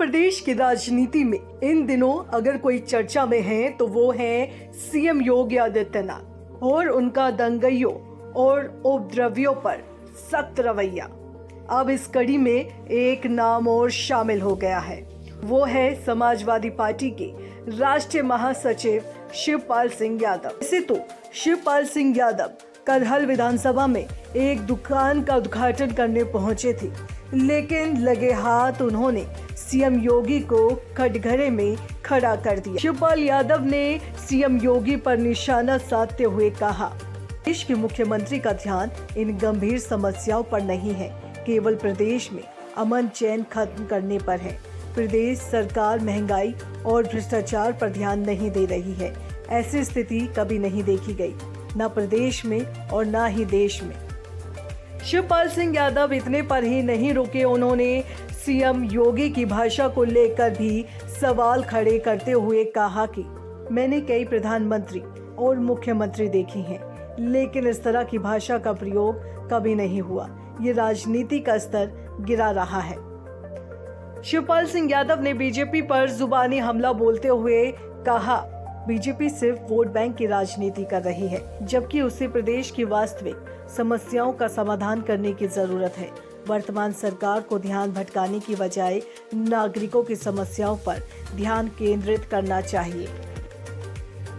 प्रदेश की राजनीति में इन दिनों अगर कोई चर्चा में है तो वो है सीएम योगी आदित्यनाथ और उनका दंगइयों और उपद्रवियों पर सख्त रवैया। अब इस कड़ी में एक नाम और शामिल हो गया है, वो है समाजवादी पार्टी के राष्ट्रीय महासचिव शिवपाल सिंह यादव। वैसे तो शिवपाल सिंह यादव करहल विधानसभा में एक दुकान का उद्घाटन करने पहुंचे थे, लेकिन लगे हाथ उन्होंने सीएम योगी को कटघरे में खड़ा कर दिया। शिवपाल यादव ने सीएम योगी पर निशाना साधते हुए कहा, देश के मुख्यमंत्री का ध्यान इन गंभीर समस्याओं पर नहीं है, केवल प्रदेश में अमन चैन खत्म करने पर है। प्रदेश सरकार महंगाई और भ्रष्टाचार पर ध्यान नहीं दे रही है। ऐसी स्थिति कभी नहीं देखी गई, न प्रदेश में और न ही देश में। शिवपाल सिंह यादव इतने पर ही नहीं रुके, उन्होंने सीएम योगी की भाषा को लेकर भी सवाल खड़े करते हुए कहा कि मैंने कई प्रधानमंत्री और मुख्यमंत्री देखे हैं, लेकिन इस तरह की भाषा का प्रयोग कभी नहीं हुआ। ये राजनीति का स्तर गिरा रहा है। शिवपाल सिंह यादव ने बीजेपी पर जुबानी हमला बोलते हुए कहा, बीजेपी सिर्फ वोट बैंक की राजनीति कर रही है, जबकि उसे प्रदेश की वास्तविक समस्याओं का समाधान करने की जरूरत है। वर्तमान सरकार को ध्यान भटकाने की बजाय नागरिकों की समस्याओं पर ध्यान केंद्रित करना चाहिए।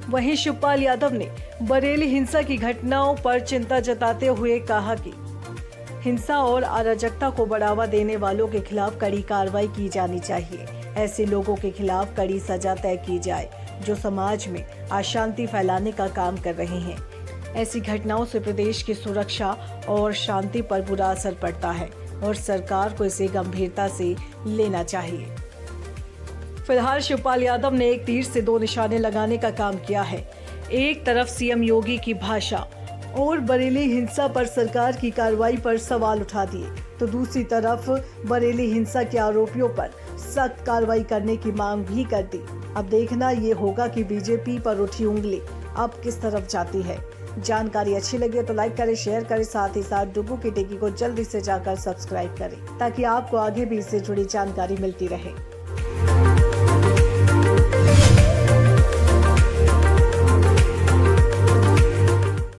वहीं शिवपाल यादव ने बरेली हिंसा की घटनाओं पर चिंता जताते हुए कहा कि हिंसा और अराजकता को बढ़ावा देने वालों के खिलाफ कड़ी कार्रवाई की जानी चाहिए। ऐसे लोगों के खिलाफ कड़ी सजा तय की जाए जो समाज में अशांति फैलाने का काम कर रहे हैं। ऐसी घटनाओं से प्रदेश की सुरक्षा और शांति पर बुरा असर पड़ता है और सरकार को इसे गंभीरता से लेना चाहिए। फिलहाल शिवपाल यादव ने एक तीर से दो निशाने लगाने का काम किया है। एक तरफ सीएम योगी की भाषा और बरेली हिंसा पर सरकार की कार्रवाई पर सवाल उठा दिए, तो दूसरी तरफ बरेली हिंसा के आरोपियों पर सख्त कार्रवाई करने की मांग भी कर दी। अब देखना ये होगा कि बीजेपी पर उठी उंगली अब किस तरफ जाती है। जानकारी अच्छी लगे तो लाइक करें, शेयर करें, साथ ही साथ डुगू की टेकी को जल्दी से जाकर सब्सक्राइब करें ताकि आपको आगे भी इससे जुड़ी जानकारी मिलती रहे।